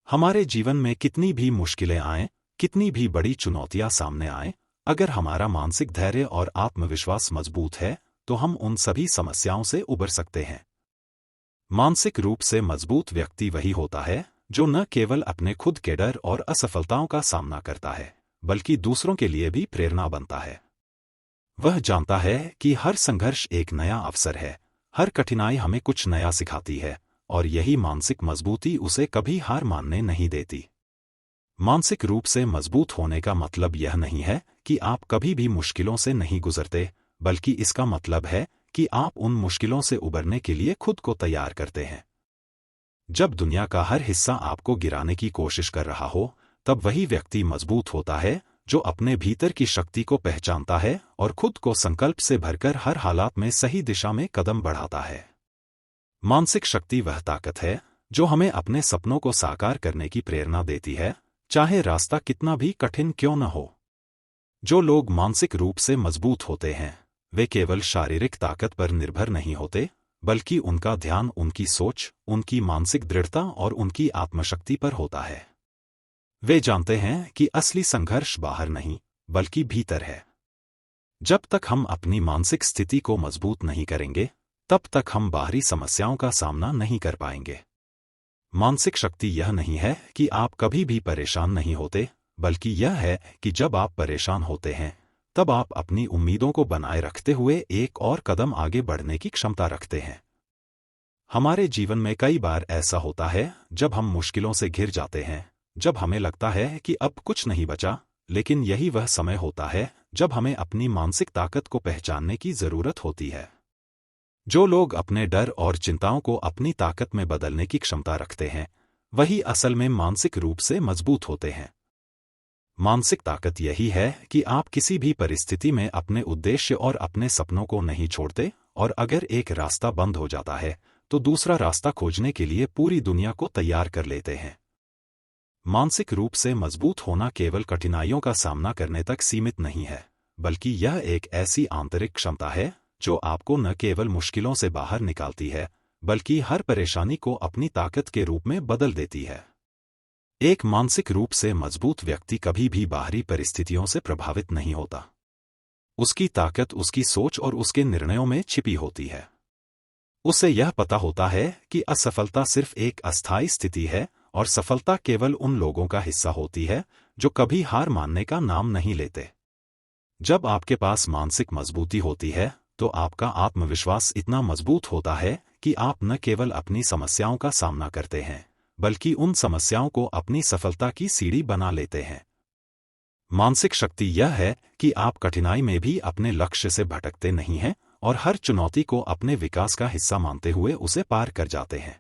हमारे जीवन में कितनी भी मुश्किलें आएं, कितनी भी बड़ी चुनौतियां सामने आएं, अगर हमारा मानसिक धैर्य और आत्मविश्वास मजबूत है तो हम उन सभी समस्याओं से उबर सकते हैं। मानसिक रूप से मजबूत व्यक्ति वही होता है जो न केवल अपने खुद के डर और असफलताओं का सामना करता है, बल्कि दूसरों के लिए भी प्रेरणा बनता है। वह जानता है कि हर संघर्ष एक नया अवसर है, हर कठिनाई हमें कुछ नया सिखाती है, और यही मानसिक मजबूती उसे कभी हार मानने नहीं देती। मानसिक रूप से मजबूत होने का मतलब यह नहीं है कि आप कभी भी मुश्किलों से नहीं गुजरते, बल्कि इसका मतलब है कि आप उन मुश्किलों से उबरने के लिए खुद को तैयार करते हैं। जब दुनिया का हर हिस्सा आपको गिराने की कोशिश कर रहा हो, तब वही व्यक्ति मजबूत होता है जो अपने भीतर की शक्ति को पहचानता है और खुद को संकल्प से भरकर हर हालात में सही दिशा में कदम बढ़ाता है। मानसिक शक्ति वह ताकत है जो हमें अपने सपनों को साकार करने की प्रेरणा देती है, चाहे रास्ता कितना भी कठिन क्यों न हो। जो लोग मानसिक रूप से मजबूत होते हैं वे केवल शारीरिक ताकत पर निर्भर नहीं होते, बल्कि उनका ध्यान उनकी सोच, उनकी मानसिक दृढ़ता और उनकी आत्मशक्ति पर होता है। वे जानते हैं कि असली संघर्ष बाहर नहीं बल्कि भीतर है। जब तक हम अपनी मानसिक स्थिति को मजबूत नहीं करेंगे, तब तक हम बाहरी समस्याओं का सामना नहीं कर पाएंगे। मानसिक शक्ति यह नहीं है कि आप कभी भी परेशान नहीं होते, बल्कि यह है कि जब आप परेशान होते हैं तब आप अपनी उम्मीदों को बनाए रखते हुए एक और कदम आगे बढ़ने की क्षमता रखते हैं। हमारे जीवन में कई बार ऐसा होता है जब हम मुश्किलों से घिर जाते हैं, जब हमें लगता है कि अब कुछ नहीं बचा, लेकिन यही वह समय होता है जब हमें अपनी मानसिक ताकत को पहचानने की जरूरत होती है। जो लोग अपने डर और चिंताओं को अपनी ताकत में बदलने की क्षमता रखते हैं, वही असल में मानसिक रूप से मजबूत होते हैं। मानसिक ताकत यही है कि आप किसी भी परिस्थिति में अपने उद्देश्य और अपने सपनों को नहीं छोड़ते, और अगर एक रास्ता बंद हो जाता है तो दूसरा रास्ता खोजने के लिए पूरी दुनिया को तैयार कर लेते हैं। मानसिक रूप से मजबूत होना केवल कठिनाइयों का सामना करने तक सीमित नहीं है, बल्कि यह एक ऐसी आंतरिक क्षमता है जो आपको न केवल मुश्किलों से बाहर निकालती है, बल्कि हर परेशानी को अपनी ताकत के रूप में बदल देती है। एक मानसिक रूप से मजबूत व्यक्ति कभी भी बाहरी परिस्थितियों से प्रभावित नहीं होता। उसकी ताकत उसकी सोच और उसके निर्णयों में छिपी होती है। उसे यह पता होता है कि असफलता सिर्फ एक अस्थायी स्थिति है और सफलता केवल उन लोगों का हिस्सा होती है जो कभी हार मानने का नाम नहीं लेते। जब आपके पास मानसिक मजबूती होती है तो आपका आत्मविश्वास इतना मजबूत होता है कि आप न केवल अपनी समस्याओं का सामना करते हैं, बल्कि उन समस्याओं को अपनी सफलता की सीढ़ी बना लेते हैं। मानसिक शक्ति यह है कि आप कठिनाई में भी अपने लक्ष्य से भटकते नहीं हैं और हर चुनौती को अपने विकास का हिस्सा मानते हुए उसे पार कर जाते हैं।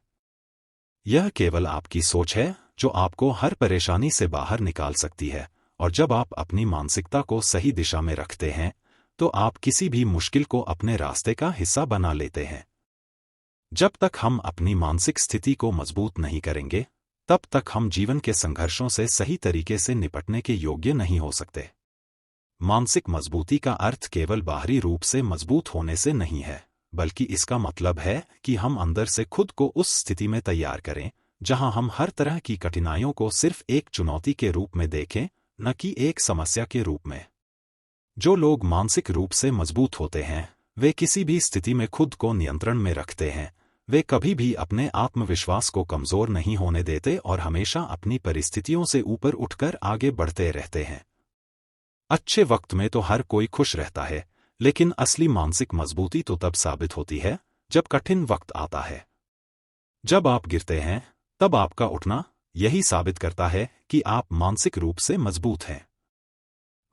यह केवल आपकी सोच है जो आपको हर परेशानी से बाहर निकाल सकती है, और जब आप अपनी मानसिकता को सही दिशा में रखते हैं तो आप किसी भी मुश्किल को अपने रास्ते का हिस्सा बना लेते हैं। जब तक हम अपनी मानसिक स्थिति को मजबूत नहीं करेंगे, तब तक हम जीवन के संघर्षों से सही तरीके से निपटने के योग्य नहीं हो सकते। मानसिक मजबूती का अर्थ केवल बाहरी रूप से मजबूत होने से नहीं है, बल्कि इसका मतलब है कि हम अंदर से खुद को उस स्थिति में तैयार करें जहां हम हर तरह की कठिनाइयों को सिर्फ एक चुनौती के रूप में देखें, न कि एक समस्या के रूप में। जो लोग मानसिक रूप से मजबूत होते हैं वे किसी भी स्थिति में खुद को नियंत्रण में रखते हैं। वे कभी भी अपने आत्मविश्वास को कमजोर नहीं होने देते और हमेशा अपनी परिस्थितियों से ऊपर उठकर आगे बढ़ते रहते हैं। अच्छे वक्त में तो हर कोई खुश रहता है, लेकिन असली मानसिक मजबूती तो तब साबित होती है जब कठिन वक्त आता है। जब आप गिरते हैं तब आपका उठना यही साबित करता है कि आप मानसिक रूप से मजबूत हैं।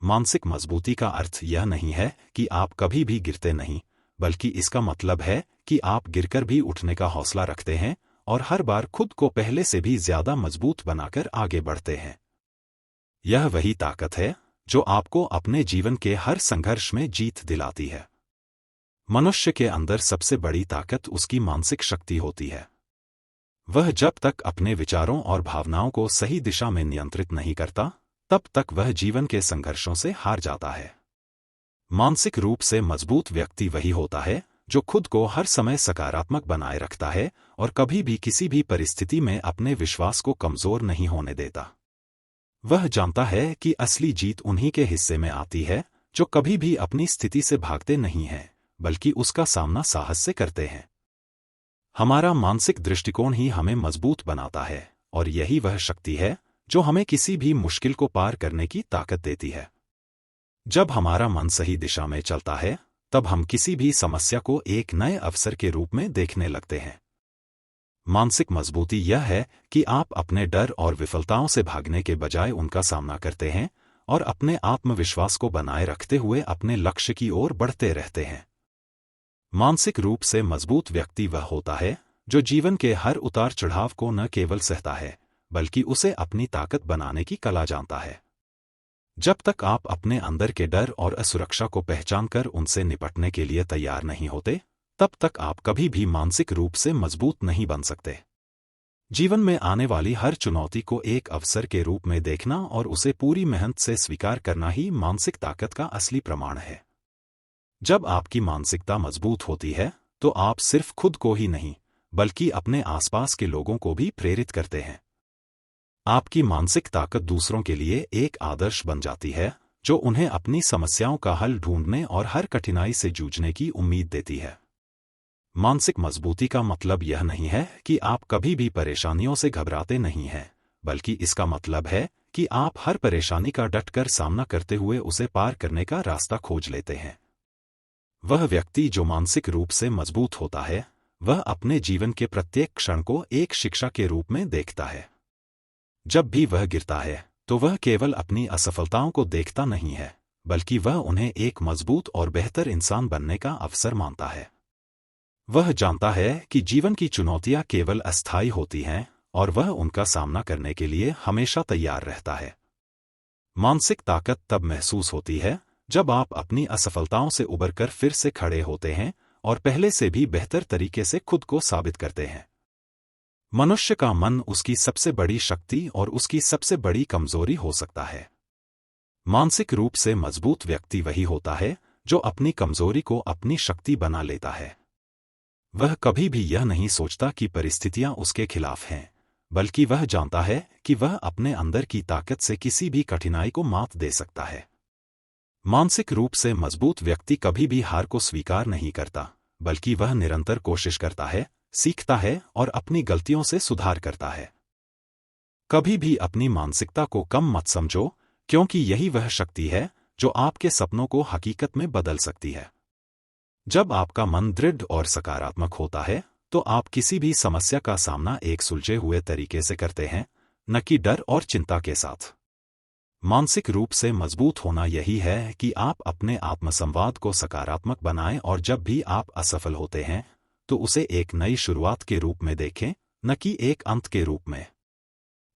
मानसिक मजबूती का अर्थ यह नहीं है कि आप कभी भी गिरते नहीं, बल्कि इसका मतलब है कि आप गिरकर भी उठने का हौसला रखते हैं और हर बार खुद को पहले से भी ज्यादा मजबूत बनाकर आगे बढ़ते हैं। यह वही ताकत है जो आपको अपने जीवन के हर संघर्ष में जीत दिलाती है। मनुष्य के अंदर सबसे बड़ी ताकत उसकी मानसिक शक्ति होती है। वह जब तक अपने विचारों और भावनाओं को सही दिशा में नियंत्रित नहीं करता, तब तक वह जीवन के संघर्षों से हार जाता है। मानसिक रूप से मजबूत व्यक्ति वही होता है जो खुद को हर समय सकारात्मक बनाए रखता है और कभी भी किसी भी परिस्थिति में अपने विश्वास को कमजोर नहीं होने देता। वह जानता है कि असली जीत उन्हीं के हिस्से में आती है जो कभी भी अपनी स्थिति से भागते नहीं हैं, बल्कि उसका सामना साहस से करते हैं। हमारा मानसिक दृष्टिकोण ही हमें मजबूत बनाता है, और यही वह शक्ति है जो हमें किसी भी मुश्किल को पार करने की ताकत देती है। जब हमारा मन सही दिशा में चलता है, तब हम किसी भी समस्या को एक नए अवसर के रूप में देखने लगते हैं। मानसिक मजबूती यह है कि आप अपने डर और विफलताओं से भागने के बजाय उनका सामना करते हैं और अपने आत्मविश्वास को बनाए रखते हुए अपने लक्ष्य की ओर बढ़ते रहते हैं। मानसिक रूप से मजबूत व्यक्ति वह होता है जो जीवन के हर उतार चढ़ाव को न केवल सहता है, बल्कि उसे अपनी ताकत बनाने की कला जानता है। जब तक आप अपने अंदर के डर और असुरक्षा को पहचानकर उनसे निपटने के लिए तैयार नहीं होते, तब तक आप कभी भी मानसिक रूप से मजबूत नहीं बन सकते। जीवन में आने वाली हर चुनौती को एक अवसर के रूप में देखना और उसे पूरी मेहनत से स्वीकार करना ही मानसिक ताकत का असली प्रमाण है। जब आपकी मानसिकता मजबूत होती है, तो आप सिर्फ खुद को ही नहीं, बल्कि अपने आसपास के लोगों को भी प्रेरित करते हैं। आपकी मानसिक ताकत दूसरों के लिए एक आदर्श बन जाती है, जो उन्हें अपनी समस्याओं का हल ढूंढने और हर कठिनाई से जूझने की उम्मीद देती है। मानसिक मजबूती का मतलब यह नहीं है कि आप कभी भी परेशानियों से घबराते नहीं हैं, बल्कि इसका मतलब है कि आप हर परेशानी का डटकर सामना करते हुए उसे पार करने का रास्ता खोज लेते हैं। वह व्यक्ति जो मानसिक रूप से मजबूत होता है, वह अपने जीवन के प्रत्येक क्षण को एक शिक्षा के रूप में देखता है। जब भी वह गिरता है, तो वह केवल अपनी असफलताओं को देखता नहीं है, बल्कि वह उन्हें एक मजबूत और बेहतर इंसान बनने का अवसर मानता है। वह जानता है कि जीवन की चुनौतियां केवल अस्थायी होती हैं, और वह उनका सामना करने के लिए हमेशा तैयार रहता है। मानसिक ताकत तब महसूस होती है जब आप अपनी असफलताओं से उबरकर फिर से खड़े होते हैं और पहले से भी बेहतर तरीके से खुद को साबित करते हैं। मनुष्य का मन उसकी सबसे बड़ी शक्ति और उसकी सबसे बड़ी कमजोरी हो सकता है। मानसिक रूप से मजबूत व्यक्ति वही होता है जो अपनी कमजोरी को अपनी शक्ति बना लेता है। वह कभी भी यह नहीं सोचता कि परिस्थितियां उसके खिलाफ हैं, बल्कि वह जानता है कि वह अपने अंदर की ताकत से किसी भी कठिनाई को मात दे सकता है। मानसिक रूप से मजबूत व्यक्ति कभी भी हार को स्वीकार नहीं करता, बल्कि वह निरंतर कोशिश करता है, सीखता है और अपनी गलतियों से सुधार करता है। कभी भी अपनी मानसिकता को कम मत समझो, क्योंकि यही वह शक्ति है जो आपके सपनों को हकीकत में बदल सकती है। जब आपका मन दृढ़ और सकारात्मक होता है, तो आप किसी भी समस्या का सामना एक सुलझे हुए तरीके से करते हैं, न कि डर और चिंता के साथ। मानसिक रूप से मजबूत होना यही है कि आप अपने आत्मसंवाद को सकारात्मक बनाएं और जब भी आप असफल होते हैं, तो उसे एक नई शुरुआत के रूप में देखें, न कि एक अंत के रूप में।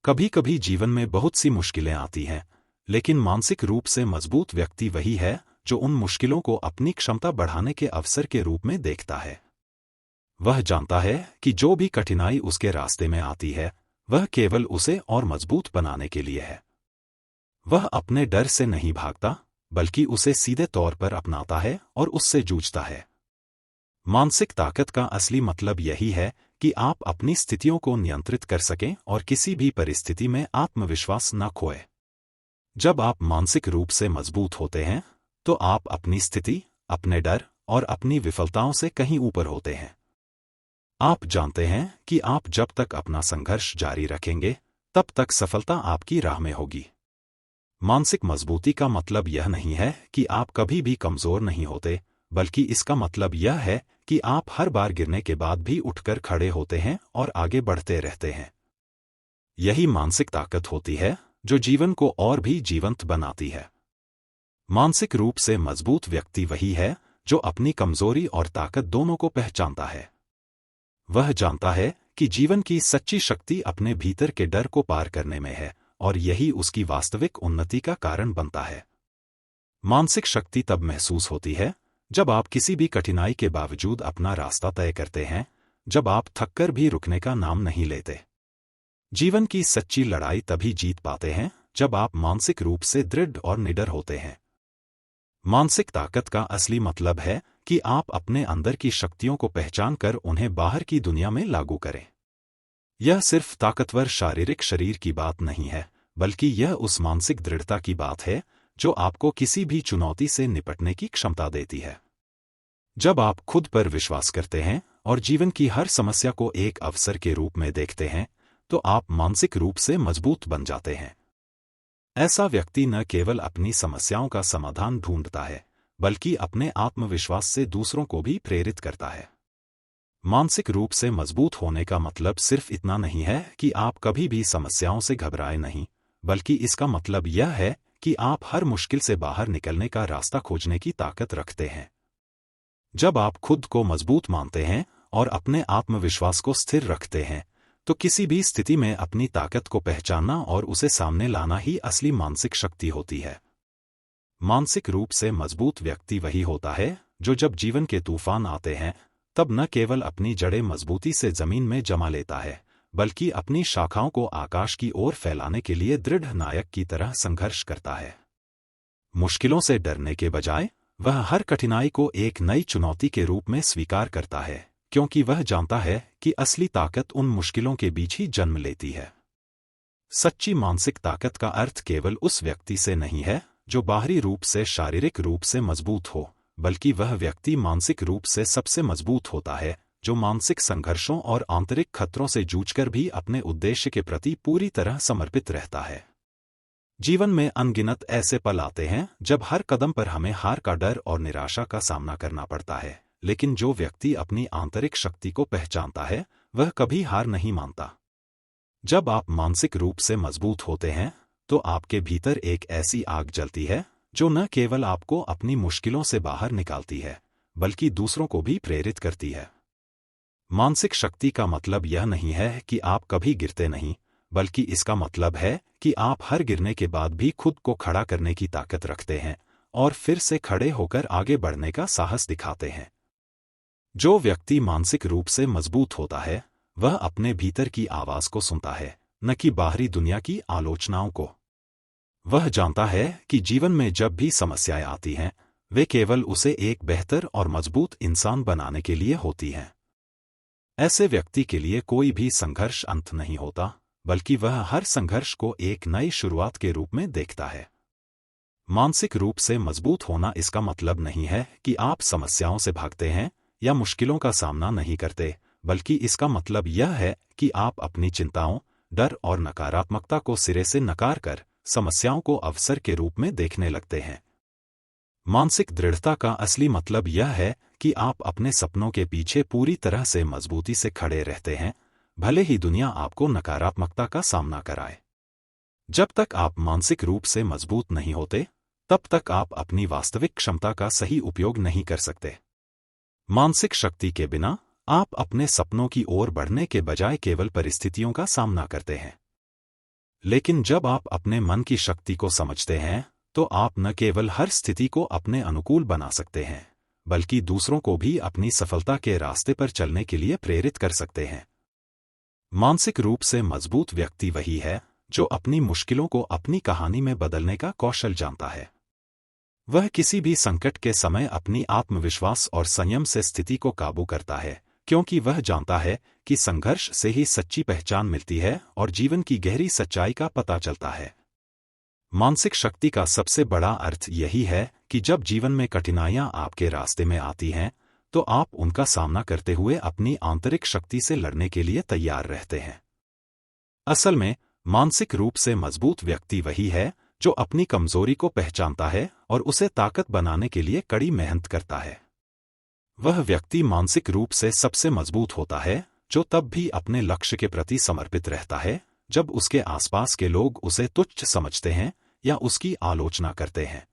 कभी कभी जीवन में बहुत सी मुश्किलें आती हैं, लेकिन मानसिक रूप से मजबूत व्यक्ति वही है जो उन मुश्किलों को अपनी क्षमता बढ़ाने के अवसर के रूप में देखता है। वह जानता है कि जो भी कठिनाई उसके रास्ते में आती है, वह केवल उसे और मजबूत बनाने के लिए है। वह अपने डर से नहीं भागता, बल्कि उसे सीधे तौर पर अपनाता है और उससे जूझता है। मानसिक ताकत का असली मतलब यही है कि आप अपनी स्थितियों को नियंत्रित कर सकें और किसी भी परिस्थिति में आत्मविश्वास न खोएं। जब आप मानसिक रूप से मजबूत होते हैं, तो आप अपनी स्थिति, अपने डर और अपनी विफलताओं से कहीं ऊपर होते हैं। आप जानते हैं कि आप जब तक अपना संघर्ष जारी रखेंगे, तब तक सफलता आपकी राह में होगी। मानसिक मजबूती का मतलब यह नहीं है कि आप कभी भी कमजोर नहीं होते, बल्कि इसका मतलब यह है कि आप हर बार गिरने के बाद भी उठकर खड़े होते हैं और आगे बढ़ते रहते हैं। यही मानसिक ताकत होती है जो जीवन को और भी जीवंत बनाती है। मानसिक रूप से मजबूत व्यक्ति वही है जो अपनी कमजोरी और ताकत दोनों को पहचानता है। वह जानता है कि जीवन की सच्ची शक्ति अपने भीतर के डर को पार करने में है, और यही उसकी वास्तविक उन्नति का कारण बनता है। मानसिक शक्ति तब महसूस होती है जब आप किसी भी कठिनाई के बावजूद अपना रास्ता तय करते हैं, जब आप थककर भी रुकने का नाम नहीं लेते। जीवन की सच्ची लड़ाई तभी जीत पाते हैं जब आप मानसिक रूप से दृढ़ और निडर होते हैं। मानसिक ताकत का असली मतलब है कि आप अपने अंदर की शक्तियों को पहचान कर उन्हें बाहर की दुनिया में लागू करें। यह सिर्फ ताकतवर शारीरिक शरीर की बात नहीं है, बल्कि यह उस मानसिक दृढ़ता की बात है जो आपको किसी भी चुनौती से निपटने की क्षमता देती है। जब आप खुद पर विश्वास करते हैं और जीवन की हर समस्या को एक अवसर के रूप में देखते हैं, तो आप मानसिक रूप से मजबूत बन जाते हैं। ऐसा व्यक्ति न केवल अपनी समस्याओं का समाधान ढूंढता है, बल्कि अपने आत्मविश्वास से दूसरों को भी प्रेरित करता है। मानसिक रूप से मजबूत होने का मतलब सिर्फ इतना नहीं है कि आप कभी भी समस्याओं से घबराए नहीं, बल्कि इसका मतलब यह है कि आप हर मुश्किल से बाहर निकलने का रास्ता खोजने की ताकत रखते हैं। जब आप खुद को मजबूत मानते हैं और अपने आत्मविश्वास को स्थिर रखते हैं, तो किसी भी स्थिति में अपनी ताकत को पहचानना और उसे सामने लाना ही असली मानसिक शक्ति होती है। मानसिक रूप से मजबूत व्यक्ति वही होता है जो जब जीवन के तूफान आते हैं, तब न केवल अपनी जड़ें मजबूती से जमीन में जमा लेता है, बल्कि अपनी शाखाओं को आकाश की ओर फैलाने के लिए दृढ़ नायक की तरह संघर्ष करता है। मुश्किलों से डरने के बजाय वह हर कठिनाई को एक नई चुनौती के रूप में स्वीकार करता है, क्योंकि वह जानता है कि असली ताकत उन मुश्किलों के बीच ही जन्म लेती है। सच्ची मानसिक ताकत का अर्थ केवल उस व्यक्ति से नहीं है जो बाहरी रूप से शारीरिक रूप से मजबूत हो, बल्कि वह व्यक्ति मानसिक रूप से सबसे मजबूत होता है जो मानसिक संघर्षों और आंतरिक खतरों से जूझकर भी अपने उद्देश्य के प्रति पूरी तरह समर्पित रहता है। जीवन में अनगिनत ऐसे पल आते हैं जब हर कदम पर हमें हार का डर और निराशा का सामना करना पड़ता है, लेकिन जो व्यक्ति अपनी आंतरिक शक्ति को पहचानता है, वह कभी हार नहीं मानता। जब आप मानसिक रूप से मजबूत होते हैं, तो आपके भीतर एक ऐसी आग जलती है जो न केवल आपको अपनी मुश्किलों से बाहर निकालती है, बल्कि दूसरों को भी प्रेरित करती है। मानसिक शक्ति का मतलब यह नहीं है कि आप कभी गिरते नहीं, बल्कि इसका मतलब है कि आप हर गिरने के बाद भी खुद को खड़ा करने की ताकत रखते हैं और फिर से खड़े होकर आगे बढ़ने का साहस दिखाते हैं। जो व्यक्ति मानसिक रूप से मजबूत होता है, वह अपने भीतर की आवाज को सुनता है, न कि बाहरी दुनिया की आलोचनाओं को। वह जानता है कि जीवन में जब भी समस्याएं आती हैं, वे केवल उसे एक बेहतर और मजबूत इंसान बनाने के लिए होती हैं। ऐसे व्यक्ति के लिए कोई भी संघर्ष अंत नहीं होता, बल्कि वह हर संघर्ष को एक नई शुरुआत के रूप में देखता है। मानसिक रूप से मजबूत होना इसका मतलब नहीं है कि आप समस्याओं से भागते हैं या मुश्किलों का सामना नहीं करते, बल्कि इसका मतलब यह है कि आप अपनी चिंताओं, डर और नकारात्मकता को सिरे से नकार कर समस्याओं को अवसर के रूप में देखने लगते हैं। मानसिक दृढ़ता का असली मतलब यह है कि आप अपने सपनों के पीछे पूरी तरह से मजबूती से खड़े रहते हैं, भले ही दुनिया आपको नकारात्मकता का सामना कराए। जब तक आप मानसिक रूप से मजबूत नहीं होते, तब तक आप अपनी वास्तविक क्षमता का सही उपयोग नहीं कर सकते। मानसिक शक्ति के बिना आप अपने सपनों की ओर बढ़ने के बजाय केवल परिस्थितियों का सामना करते हैं। लेकिन जब आप अपने मन की शक्ति को समझते हैं, तो आप न केवल हर स्थिति को अपने अनुकूल बना सकते हैं, बल्कि दूसरों को भी अपनी सफलता के रास्ते पर चलने के लिए प्रेरित कर सकते हैं। मानसिक रूप से मजबूत व्यक्ति वही है जो अपनी मुश्किलों को अपनी कहानी में बदलने का कौशल जानता है। वह किसी भी संकट के समय अपनी आत्मविश्वास और संयम से स्थिति को काबू करता है, क्योंकि वह जानता है कि संघर्ष से ही सच्ची पहचान मिलती है और जीवन की गहरी सच्चाई का पता चलता है। मानसिक शक्ति का सबसे बड़ा अर्थ यही है कि जब जीवन में कठिनाइयां आपके रास्ते में आती हैं, तो आप उनका सामना करते हुए अपनी आंतरिक शक्ति से लड़ने के लिए तैयार रहते हैं। असल में मानसिक रूप से मजबूत व्यक्ति वही है जो अपनी कमजोरी को पहचानता है और उसे ताकत बनाने के लिए कड़ी मेहनत करता है। वह व्यक्ति मानसिक रूप से सबसे मजबूत होता है जो तब भी अपने लक्ष्य के प्रति समर्पित रहता है जब उसके आसपास के लोग उसे तुच्छ समझते हैं या उसकी आलोचना करते हैं।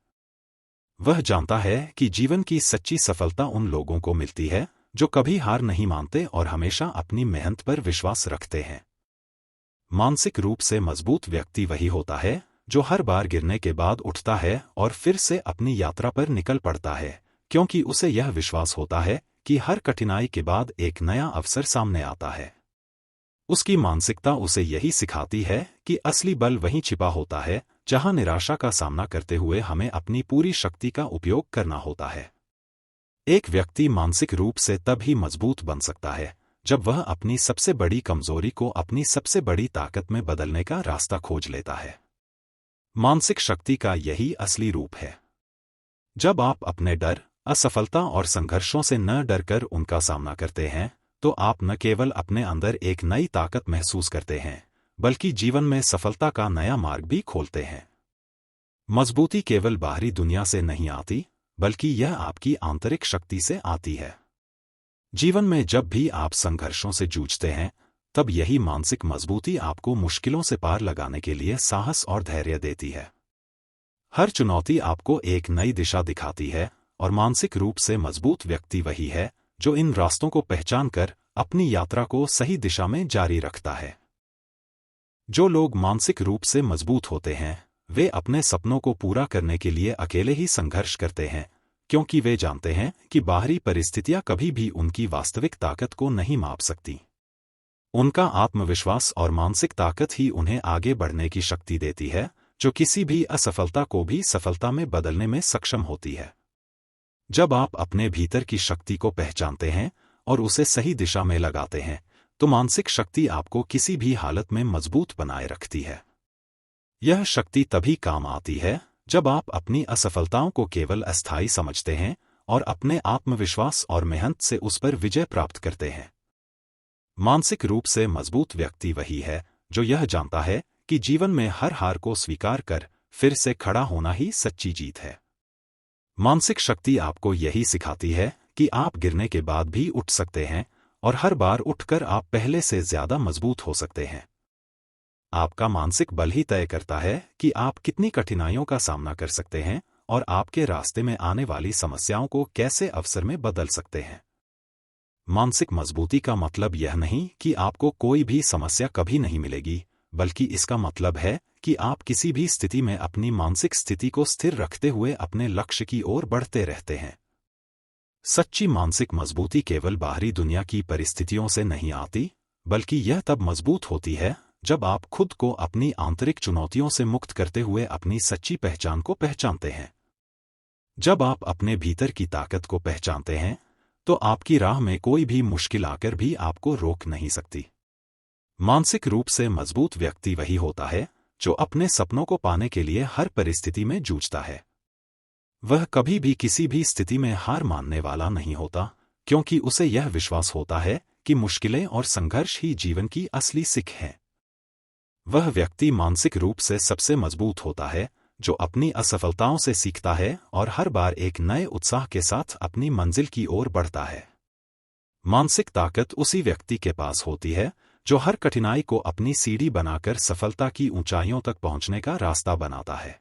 वह जानता है कि जीवन की सच्ची सफलता उन लोगों को मिलती है जो कभी हार नहीं मानते और हमेशा अपनी मेहनत पर विश्वास रखते हैं। मानसिक रूप से मजबूत व्यक्ति वही होता है जो हर बार गिरने के बाद उठता है और फिर से अपनी यात्रा पर निकल पड़ता है, क्योंकि उसे यह विश्वास होता है कि हर कठिनाई के बाद एक नया अवसर सामने आता है। उसकी मानसिकता उसे यही सिखाती है कि असली बल वहीं छिपा होता है जहां निराशा का सामना करते हुए हमें अपनी पूरी शक्ति का उपयोग करना होता है। एक व्यक्ति मानसिक रूप से तब ही मजबूत बन सकता है जब वह अपनी सबसे बड़ी कमजोरी को अपनी सबसे बड़ी ताकत में बदलने का रास्ता खोज लेता है। मानसिक शक्ति का यही असली रूप है। जब आप अपने डर, असफलता और संघर्षों से न डरकर उनका सामना करते हैं, तो आप न केवल अपने अंदर एक नई ताकत महसूस करते हैं, बल्कि जीवन में सफलता का नया मार्ग भी खोलते हैं। मजबूती केवल बाहरी दुनिया से नहीं आती, बल्कि यह आपकी आंतरिक शक्ति से आती है। जीवन में जब भी आप संघर्षों से जूझते हैं, तब यही मानसिक मजबूती आपको मुश्किलों से पार लगाने के लिए साहस और धैर्य देती है। हर चुनौती आपको एक नई दिशा दिखाती है, और मानसिक रूप से मजबूत व्यक्ति वही है जो इन रास्तों को पहचान कर अपनी यात्रा को सही दिशा में जारी रखता है। जो लोग मानसिक रूप से मजबूत होते हैं, वे अपने सपनों को पूरा करने के लिए अकेले ही संघर्ष करते हैं, क्योंकि वे जानते हैं कि बाहरी परिस्थितियां कभी भी उनकी वास्तविक ताकत को नहीं माप सकती। उनका आत्मविश्वास और मानसिक ताकत ही उन्हें आगे बढ़ने की शक्ति देती है, जो किसी भी असफलता को भी सफलता में बदलने में सक्षम होती है। जब आप अपने भीतर की शक्ति को पहचानते हैं और उसे सही दिशा में लगाते हैं, तो मानसिक शक्ति आपको किसी भी हालत में मजबूत बनाए रखती है। यह शक्ति तभी काम आती है जब आप अपनी असफलताओं को केवल अस्थायी समझते हैं और अपने आत्मविश्वास और मेहनत से उस पर विजय प्राप्त करते हैं। मानसिक रूप से मजबूत व्यक्ति वही है जो यह जानता है कि जीवन में हर हार को स्वीकार कर फिर से खड़ा होना ही सच्ची जीत है। मानसिक शक्ति आपको यही सिखाती है कि आप गिरने के बाद भी उठ सकते हैं, और हर बार उठकर आप पहले से ज्यादा मजबूत हो सकते हैं। आपका मानसिक बल ही तय करता है कि आप कितनी कठिनाइयों का सामना कर सकते हैं और आपके रास्ते में आने वाली समस्याओं को कैसे अवसर में बदल सकते हैं। मानसिक मजबूती का मतलब यह नहीं कि आपको कोई भी समस्या कभी नहीं मिलेगी, बल्कि इसका मतलब है कि आप किसी भी स्थिति में अपनी मानसिक स्थिति को स्थिर रखते हुए अपने लक्ष्य की ओर बढ़ते रहते हैं। सच्ची मानसिक मजबूती केवल बाहरी दुनिया की परिस्थितियों से नहीं आती, बल्कि यह तब मजबूत होती है जब आप खुद को अपनी आंतरिक चुनौतियों से मुक्त करते हुए अपनी सच्ची पहचान को पहचानते हैं। जब आप अपने भीतर की ताकत को पहचानते हैं, तो आपकी राह में कोई भी मुश्किल आकर भी आपको रोक नहीं सकती। मानसिक रूप से मजबूत व्यक्ति वही होता है जो अपने सपनों को पाने के लिए हर परिस्थिति में जूझता है। वह कभी भी किसी भी स्थिति में हार मानने वाला नहीं होता, क्योंकि उसे यह विश्वास होता है कि मुश्किलें और संघर्ष ही जीवन की असली सीख है। वह व्यक्ति मानसिक रूप से सबसे मजबूत होता है जो अपनी असफलताओं से सीखता है और हर बार एक नए उत्साह के साथ अपनी मंजिल की ओर बढ़ता है। मानसिक ताकत उसी व्यक्ति के पास होती है जो हर कठिनाई को अपनी सीढ़ी बनाकर सफलता की ऊंचाइयों तक पहुंचने का रास्ता बनाता है।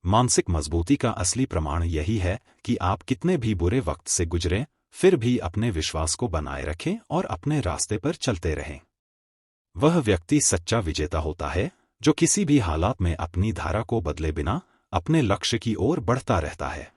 मानसिक मजबूती का असली प्रमाण यही है कि आप कितने भी बुरे वक्त से गुजरें, फिर भी अपने विश्वास को बनाए रखें और अपने रास्ते पर चलते रहें। वह व्यक्ति सच्चा विजेता होता है जो किसी भी हालात में अपनी धारा को बदले बिना अपने लक्ष्य की ओर बढ़ता रहता है।